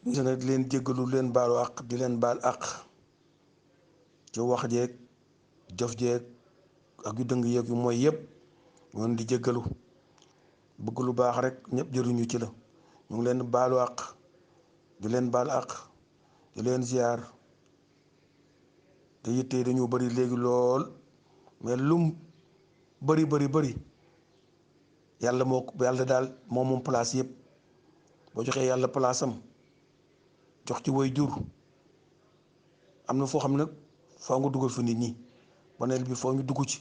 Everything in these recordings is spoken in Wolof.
gis na di leen jéggalu leen baalu àq di leen baal àq ci wax jeeg jëf jeeg ak yu dëng yeeg yu mooy yëpp ñoon di jéggalu bëgg lu baax rek ñëpp jëruñu ci la ñu ngi leen baalu àq di leen baal àq di leen ziar te yitte dañoo bari léegi lool mais lum bari yàlla yàlla daal moom place yëpp boo joxee yàlla place am jox ci way jur am na foo xam ne nag foo nga dugal fa nit ñi panel bi foo ñu dugg ci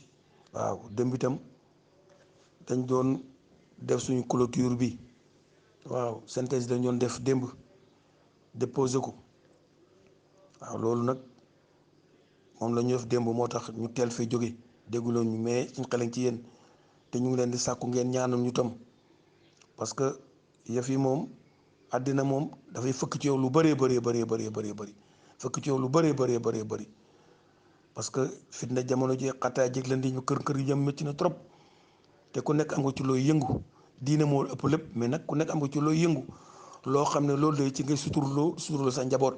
waaw démb itam dañ doon def suñu clôture bi waaw synthèse dañ doon def démb déposé ko waaw loolu nag moom la ñu def démb moo tax ñu teel fee jóge dégguloon ñu mais suñ xelañ ci yéen te ñu ngi leen di sàkku ngeen ñaanal ñu tam parce que yëf yi moom àddina moom dafay fëkk ci yow lu bëree bëri fëkk ci yow lu bëree bëri parce que fitna jamono ji xataa jég leen di ñu kër yi jëm métti na trop te ku nekk am nga ci looy yëngu diine moo ëpp lépp mais nag ku nekk am nga ci looy yëngu loo xam ne loolu day ci ngay suturloo sa njaboot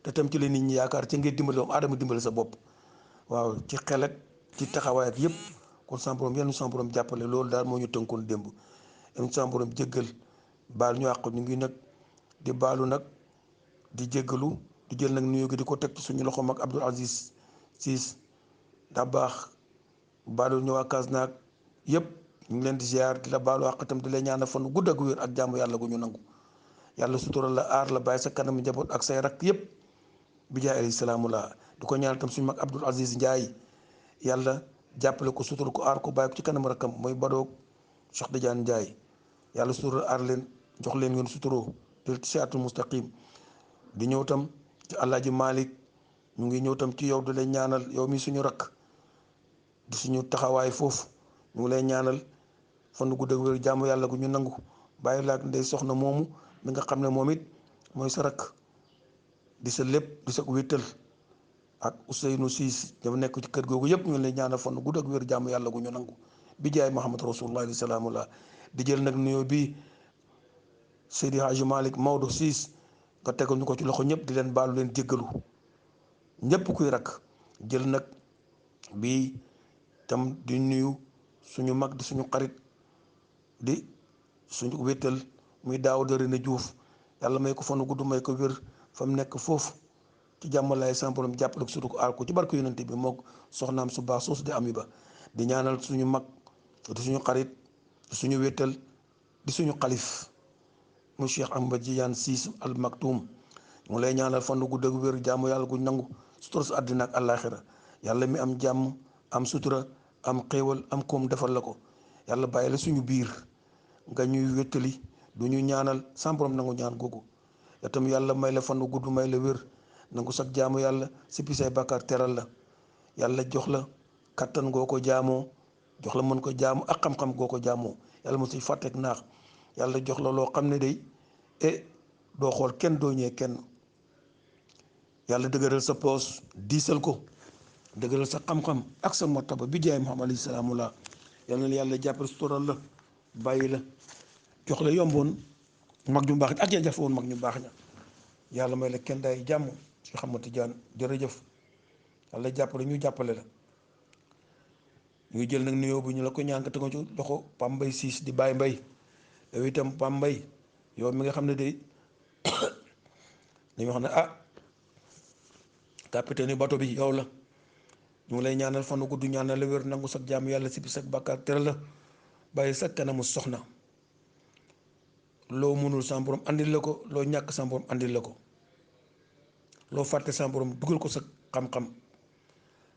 te tam ci la nit ñi yaakaar ci ngay dimbali doomu aadama dimbali sa bopp waaw ci xel ak ci taxawaay ak yëpp kon sama borom yenn sama borom jàppale loolu daal moo ñu tënkoon démb yenn sama borom jéggal baal ñu àq ñu ngi nag di baalu nag di jéggalu di jël nag nuyoo gi di ko teg ci suñu loxo mag Abdoul Aziz Ciss daa baax baalu ñu waa Kasnack yëpp ñu ngi leen di ziar di la baalu àq itam di la ñaanal fan gudd ak wér ak jàmm yàlla gu ñu nangu yàlla sutural la aar la bàyyi sa kanam njaboot ak say rakk yëpp bi jaay alayhi salaamu la di ko ñaanal itam suñu mag Abdoul Aziz Ndiaye yàlla jàppale ko sutural ko aar ko bàyyi ko ci kanam rakkam mooy badoog Cheikh Tidiane Ndiaye yàlla sutural aar leen jox leen ngeen suturoo del ci siraatul mustaqim di ñëw tam ci Alaaji Malick ñu ngi ñëw tam ci yow di lay ñaanal yow mi suñu rakk di suñu taxawaay foofu ñu ngi lay ñaanal fan gudd ak wér jàmm yàlla gu ñu nangu bàyyi laak ndey soxna moomu mi nga xam ne moom it mooy sa rakk di sa lépp di sa wéttal ak Ousseynou Ciss dafa nekk ci kër googu yëpp ñu ngi lay ñaanal fan gudd ak wér jàmm yàlla gu ñu nangu bi jaay Muhammad rasulullah alayhi salaamullah di jël nag nuyoo bi Seydi Hadji Malick Maodo Ciss nga tegal ñu ko ci loxo ñëpp di leen baalu leen jéggalu ñëpp kuy rakk jël nag bi tam di nuyu suñu mag di suñu xarit di suñu wéttal muy Daouda René Diouf yàlla may ko fanu gudd may ko wér fa mu nekk foofu ci jàmmalaay sama borom jàppale ko surtout ko aar ko ci barke yonente bi mook soxnaam su baax soosu di ami ba di ñaanal suñu mag di suñu xarit di suñu wéttal di suñu xalif mu Cheikh Ahmad Tidiane Ciss Al Maktoum mu lay ñaanal fan gudd ak wér jàmm yàlla guñ nangu sutura sa àddina ak àllaaxira yàlla mi am jàmm am sutura am xéewal am koom defal la ko yàlla bàyyi la suñu biir nga ñuy wéttali du ñu ñaanal sama borom nangu ñaan googu itam yàlla may la fan gudd may la wér nangu sax jaamu yàlla sippi say bàkkaar teral la yàlla jox la kattan goo ko jaamoo jox la mën ko jaamu ak xam-xam goo ko jaamoo yàlla mu si fàtteek naax yàlla jox la loo xam ne day doo xool kenn doo ñee kenn yàlla dëgëral sa poos diisal ko dëgëral sa xam-xam ak sa martaba bi jaay Muhammad alayhi salaamullah yàlla na yàlla jàppale sutural la bàyyi la jox la yomboon mag ñu baax ak ya jafe woon mag ñu baax ña yàlla may la kenn day jàmm ci Ahmad Tidiane jërëjëf yàlla jàppale ñu jàppale la ñuy jël nag nuyoo bu ñu la ko ñaan nga tegoon ci loxo Pam Mbay Ciss di Baye Mbay yow itam Pam Mbay yow mi nga xam ne day dañu wax ne capitaine yu bato bi yow la ñu ngi lay ñaanal fanu gudd ñaanal la wér nangu sax jàmm yàlla si bi sax bàkkaar tere la bàyyi sa kanamu soxna loo mënul sa borom andil la ko loo ñàkk sa borom andil la ko loo fàtte sa borom dugal ko sa xam-xam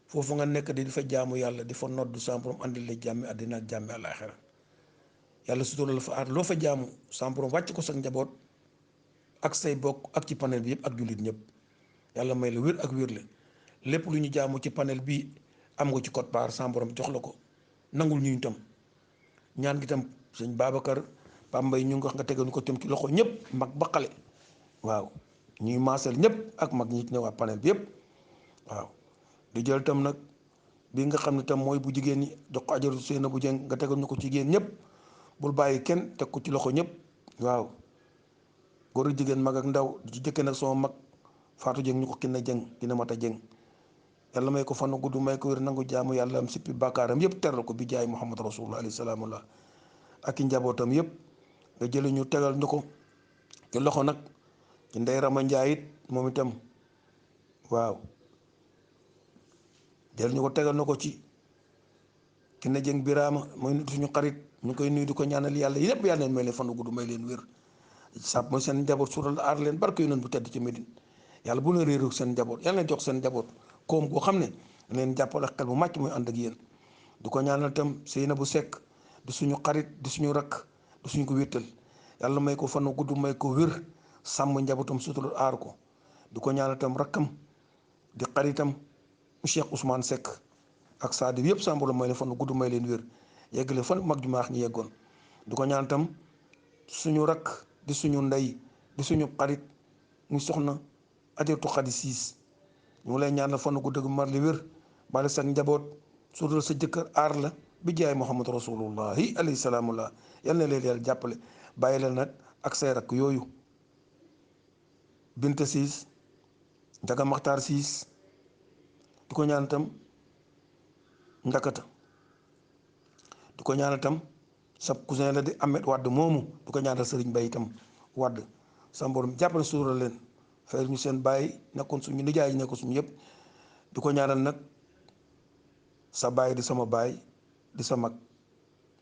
foofu nga nekk di fa jaamu yàlla di fa nodd sa borom andil la jàmmi àddina ak jàmmi àllaaxira yàlla sutura la fa aar loo fa jaamu sa borom wàcc ko sa njaboot ak say bokk ak ci panel bi yëpp ak jullit ñëpp yàlla may la wér ak wér la lépp lu ñu jaamu ci panel bi am nga ci code barre sa borom jox la ko nangul ñu tam ñaan gi tam sëñ Babacar Pambay ñu ngi wax nga tegal ñu ko tam ci loxo ñëpp mag ba xale waaw ñuy maasal ñëpp ak mag ñi ne waa panel bi yëpp waaw di jël tam nag bi nga xam ne tam mooy bu jigéen ñi jox ko ajaru Seyna bu Jeng nga tegal ñu ko ci jigéen ñëpp bul bàyyi kenn teg ko ci loxo ñëpp waaw góor ak jigéen mag ak ndaw di ci jëkke nag sama mag Fatou Dieng ñu ko Kiné Dieng Kiné Mata Dieng yàlla may ko fan gudd may ko wér nangu jaamu yàlla am sippi bàkkaaram yëpp teral ko bi jaay Muhammad rasulullah alayhi salaamullah ak i njabootam yëpp nga jëli ñu tegal ñu ko ci loxo nag ci Ndey Rama Njaay it moom itam waaw jël ñu ko tegal na ko ci Kiné Dieng Birama mooy suñu xarit ñu koy nuyu di ko ñaanal yàlla yëpp yàlla leen may leen fan gudd may leen wér sàpp mooy seen njaboot suutal aar leen barke yu noonu bu tedd ci Médine yàlla bu leen réeru seen njaboot yàlla leen jox seen njaboot koom goo xam ne leen jàppal ak xel bu màcc muy ànd ak yéen du ko ñaanal itam Seynabou Seck di suñu xarit di suñu rakk di suñu ko wéttal yàlla may ko fan gudd may ko wér sàmm njabootam suutal aar ko du ko ñaanal itam rakkam di xaritam Cheikh Ousmane Seck ak Sadio yëpp sàmbalo may leen fan gudd may leen wér yeggale fan mag ju maax ñi yeggoon du ko ñaan itam suñu rakk di suñu ndey di suñu xarit muy soxna Ajaratu Xadi Siis ñu ngi lay ñaanal fan gudd ak mar li wér bale sa njaboot suutal sa jëkkër aar la bi jaay Muhammad rasulullahi alayhi salaamullah yal na leen yàlla jàppale bàyyi leen nag ak say rakk yooyu Binta Siis Njaga Maxtaar Siis du ko ñaan itam njakata du ko ñaanal itam sab cousin la di Ahmed Wadd moomu du ko ñaanal Sëriñ Bay itam Wadd sa borom jàppale suural leen fayal ñu seen bàyyi nekkoon suñu nijaay yi nekkoon suñu yëpp du ko ñaanal nag sa bàyyi di sama bàyyi di sa mag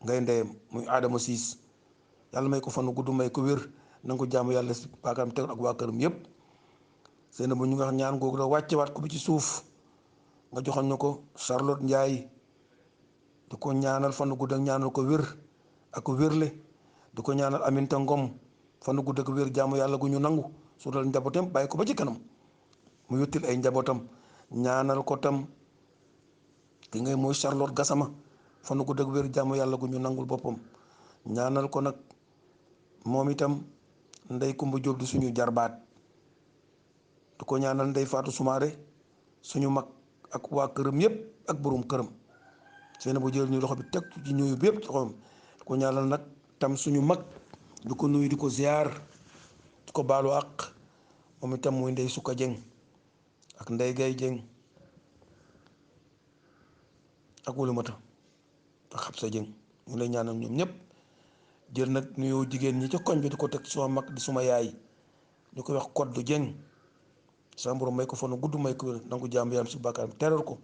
ngay ndeyam muy Adama Siis yàlla may ko fan gudd may ko wér nanga ko jaamu yàlla si baakaam teg ak waa këram yëpp seen bu ñu nga xam ñaan googu la wàccewaat ko bi ci suuf nga joxoon ñu ko Charlotte Ndiaye du ko ñaanal fan gudd ak ñaanal ko wér ak wérle du ko ñaanal Aminta Ngom fan gudd ak wér jaamu yàlla gu ñu nangu su dal njabootam bàyyi ko ba ci kanam mu yottil ay njabootam ñaanal ko tam ki ngay mooy Charlotte Gassama fan gudd ak wér jaamu yàlla gu ñu nangul boppam ñaanal ko nag moom itam Ndey Kumba Jóob di suñu jarbaat du ko ñaanal Ndey Faatu Sumaare suñu mag ak waa këram yëpp ak borom këram seen bu jël ñu loxo bi teg ci ñuyu bi yëpp loxoom du ko ñaanal nag tam suñu mag du ko nuyu di ko ziar di ko baalu àq moom itam muy Ndey Sukka Jeng ak Ndey Gay Jeng ak Wulumata ak Xabsa Jeng ñu lay ñaanal ñoom ñëpp jël nag nuyoo jigéen ñi ca koñ bi di ko teg suma mag di suma yaay ñu koy wax Koddu Jeng sama borom may ko fanu gudd may ko wér nangu jàmm yaram si bàkkaaram teral ko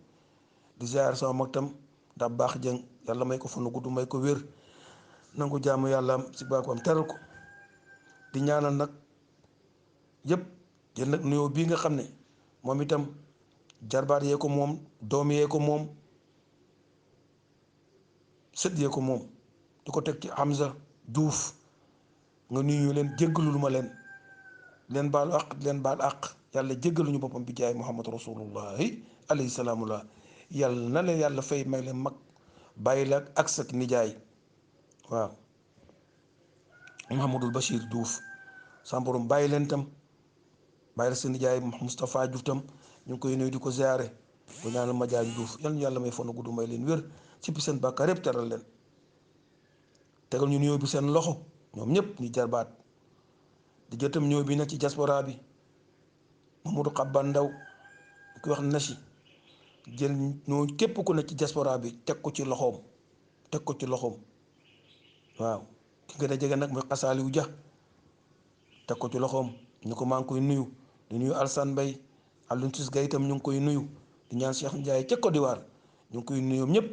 di ziar sama mag tam da baax jëng yàlla may ko fanu gudd may ko wér nangu jàmm yàlla si bàkkaaram teral ko di ñaanal nag yëpp jël nag nuyoo bii nga xam ne moom itam jarbaat yee ko moom doom yee ko moom sët yee ko moom di ko teg ci Hamza Diouf nga nuyu leen jéggalul ma leen baalu àq leen baal àq yàlla jéggaluñu boppam bi jaay Muhammad rasulullahi alayhi salaamullah yàlla na leen yàlla fay may leen mag bàyyi la ak sa nijaay waaw Mouhamadul Bachir Diouf sa borom bàyyi leen tam bàyyi la sa nijaay Moustapha Diouf tam ñu ngi koy nuyu di ko ziare bu ñaanal ma jaay Diouf yal na yàlla may fonu gudd may leen wér ci bi seen bàkkaar yëpp teral leen tegal ñu nuyoo bi seen loxo ñoom ñëpp ñu jarbaat di jëtam ñëw bi nag ci diaspora bi Mamadou Xabban Ndaw di ko wax Nachi jël ñoo képp ku ne ci diaspora bi teg ko ci loxoom waaw ki nga da jege nag mooy Xasaaliwu Ja teg ko ci loxoom ñu ko maa ngi koy nuyu di nuyu Alsane Mbay Alioune Tis Gay itam ñu ngi koy nuyu di ñaan Cheikh Ndiaye ca Côte d'Ivoire ñu ngi koy nuyu ñëpp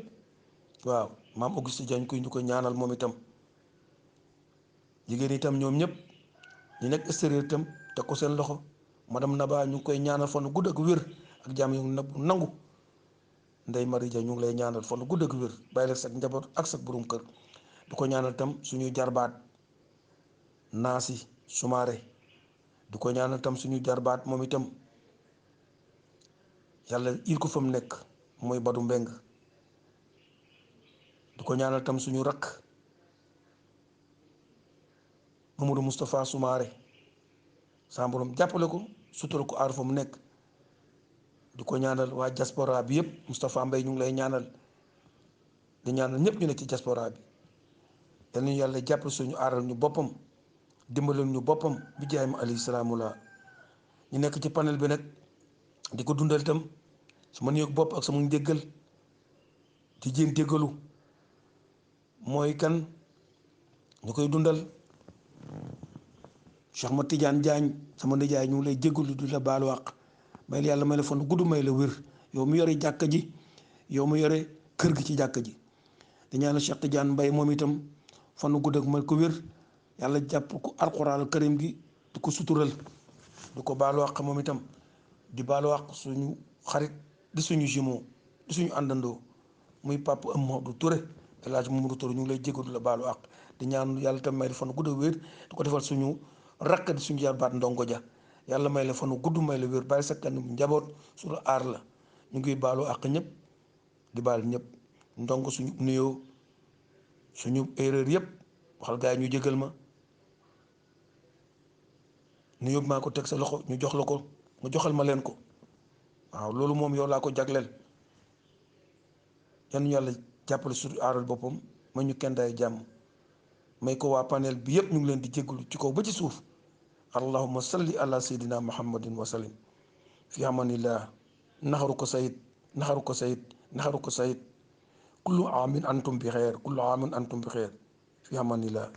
waaw maam Auguste Diagne ñu koy ñaanal moom itam jigéen itam ñoom ñëpp ñu nekk extérieur itam teg ko seen loxo madame Naba ñu ngi koy ñaanal fan gudd ak wér ak jàmm yu nangu Ndey Marija ñu ngi lay ñaanal fan gudd ak wér bàyyi la sa njaboot ak sa borom kër du ko ñaanal itam suñuy jarbaat Naasi Sumaare du ko ñaanal itam suñuy jarbaat moom itam yàlla il ko fa mu nekk mooy Badu Mbeng du ko ñaanal itam suñu rakk Mamadou Moustapha Sumaare sa borom jàppale ko sutura ko aar fa mu nekk di ko ñaanal waa diaspora bi yëpp Moustapha Mbay ñu ngi lay ñaanal di ñaanal ñëpp ñu ne ci diaspora bi yal nañu yàlla jàppale suñu aaral ñu boppam dimbalal ñu boppam bi jaay ma alayhi salaamu la ñu nekk ci panel bi nag di ko dundal itam sama nuyoog bopp ak sama njéggal di jéem jéggalu mooy kan ñu koy dundal Cheikh Ma Tidiane Diagne sama nijaay ñu ngi lay jéggalu di la baalu àq may la yàlla may la fan gudd may la wér yow mu yore jàkka ji yow mu yore kër gi ci jàkka ji di ñaanal Cheikh Tidiane Mbaye moom itam fan gudd ak may ko wér yàlla jàpp ko alxuraan karim gi di ko sutural di ko baalu àq moom itam di baalu àq suñu xarit di suñu jumeau di suñu àndandoo muy Papa Amadou Touré El Hadj Mamadou Touré ñu ngi lay jéggalu la baalu àq di ñaan yàlla itam may la fan gudd ak wér di ko defal suñu rakk di suñu jarbaat ndongo ja yàlla may la fanu gudd may la wér bàyyi sa kanam njaboot su la aar la ñu ngi baalu àq ñëpp di baal ñëpp ndongo suñu nuyoo suñu erreur yëpp waxal gaa yi ñu jégal ma nuyoo maa ko teg sa loxo ñu jox la ko nga joxal ma leen ko waaw loolu moom yow laa ko jagleel yan yàlla jàppale suñu aaral boppam ma ñu kenn day jàmm may ko waa panel bi yëpp ñu ngi leen di jégalu ci kaw ba ci suuf allahumma salli ala sayyidina muhammadin wa sallim fi amanillah naxaru ko sayid naxaru ko sayid naxaru ko sayid kullu amin antum bi xeer kullu amin antum bi xeer fi amanillah